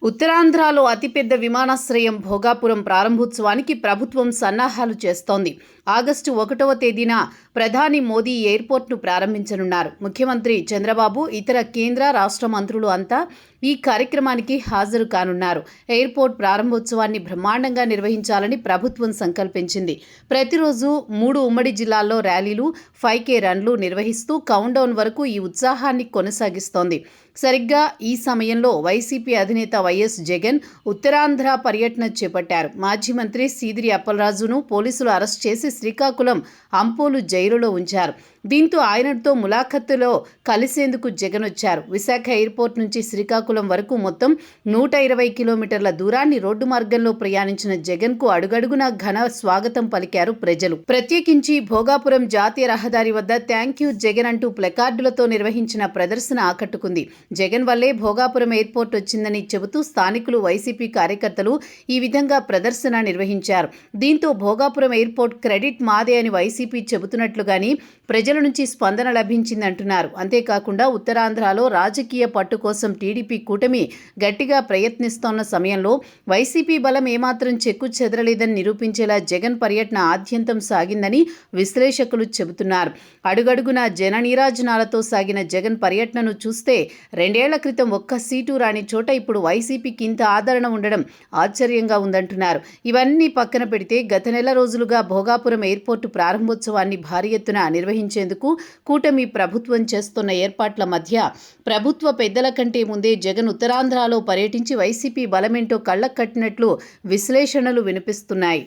ఉత్తరాంధ్రలో అతిపెద్ద విమానాశ్రయం భోగాపురం ప్రారంభోత్సవానికి ప్రభుత్వం సన్నాహాలు చేస్తోంది. ఆగస్టు 1వ తేదీన ప్రధాని మోదీ ఎయిర్పోర్ట్ను ప్రారంభించనున్నారు. ముఖ్యమంత్రి చంద్రబాబు, ఇతర కేంద్ర, రాష్ట్ర మంత్రులు అంతా ఈ కార్యక్రమానికి హాజరు కానున్నారు. ఎయిర్పోర్ట్ ప్రారంభోత్సవాన్ని బ్రహ్మాండంగా నిర్వహించాలని ప్రభుత్వం సంకల్పించింది. ప్రతిరోజు 3 ఉమ్మడి జిల్లాల్లో ర్యాలీలు, 5K రన్లు నిర్వహిస్తూ కౌంట్డౌన్ వరకు ఈ ఉత్సాహాన్ని కొనసాగిస్తోంది. సరిగ్గా ఈ సమయంలో వైసీపీ అధినేత వైఎస్ జగన్ ఉత్తరాంధ్ర పర్యటన చేపట్టారు. మాజీ మంత్రి సీదిరి అప్పలరాజును పోలీసులు అరెస్ట్ చేసి శ్రీకాకుళం అంపోలు జైలులో ఉంచారు. దీంతో ఆయనతో ములాఖత్తులో కలిసేందుకు జగన్ వచ్చారు. విశాఖ ఎయిర్పోర్ట్ నుంచి శ్రీకాకుళం వరకు మొత్తం 120 కిలోమీటర్ల దూరాన్ని రోడ్డు మార్గంలో ప్రయాణించిన జగన్కు అడుగడుగునా ఘన స్వాగతం పలికారు ప్రజలు. ప్రత్యేకించి భోగాపురం జాతీయ రహదారి వద్ద థ్యాంక్ యూ జగన్ అంటూ ప్లకార్డులతో నిర్వహించిన ప్రదర్శన ఆకట్టుకుంది. జగన్ వల్లే భోగాపురం ఎయిర్పోర్ట్ వచ్చిందని చెబుతూ స్థానికులు, వైసీపీ కార్యకర్తలు ఈ విధంగా ప్రదర్శన నిర్వహించారు. దీంతో భోగాపురం ఎయిర్పోర్ట్ క్రెడిట్ మాదే అని వైసీపీ చెబుతున్నట్లుగాని ప్రజల నుంచి స్పందన లభించిందంటున్నారు. అంతేకాకుండా ఉత్తరాంధ్రలో రాజకీయ పట్టు కోసం టీడీపీ కూటమి గట్టిగా ప్రయత్నిస్తోన్న సమయంలో వైసీపీ బలం ఏమాత్రం చెక్కు చెదరలేదని నిరూపించేలా జగన్ పర్యటన ఆద్యంతం సాగిందని విశ్లేషకులు చెబుతున్నారు. అడుగడుగునా జన నీరాజనాలతో సాగిన జగన్ పర్యటనను చూస్తే 2 ఏళ్ల క్రితం ఒక్క సీటు రాని చోట ఇప్పుడు వైసీపీకి ఇంత ఆదరణ ఉండడం ఆశ్చర్యంగా ఉందంటున్నారు. ఇవన్నీ పక్కన పెడితే గత నెల రోజులుగా భోగాపురం ఎయిర్పోర్టు ప్రారంభోత్సవాన్ని భారీ ఎత్తున నిర్వహించేందుకు కూటమి ప్రభుత్వం చేస్తున్న ఏర్పాట్ల మధ్య ప్రభుత్వ పెద్దల కంటే ముందే జగన్ ఉత్తరాంధ్రలో పర్యటించి వైసీపీ బలమేంటో కళ్లకు కట్టినట్లు విశ్లేషణలు వినిపిస్తున్నాయి.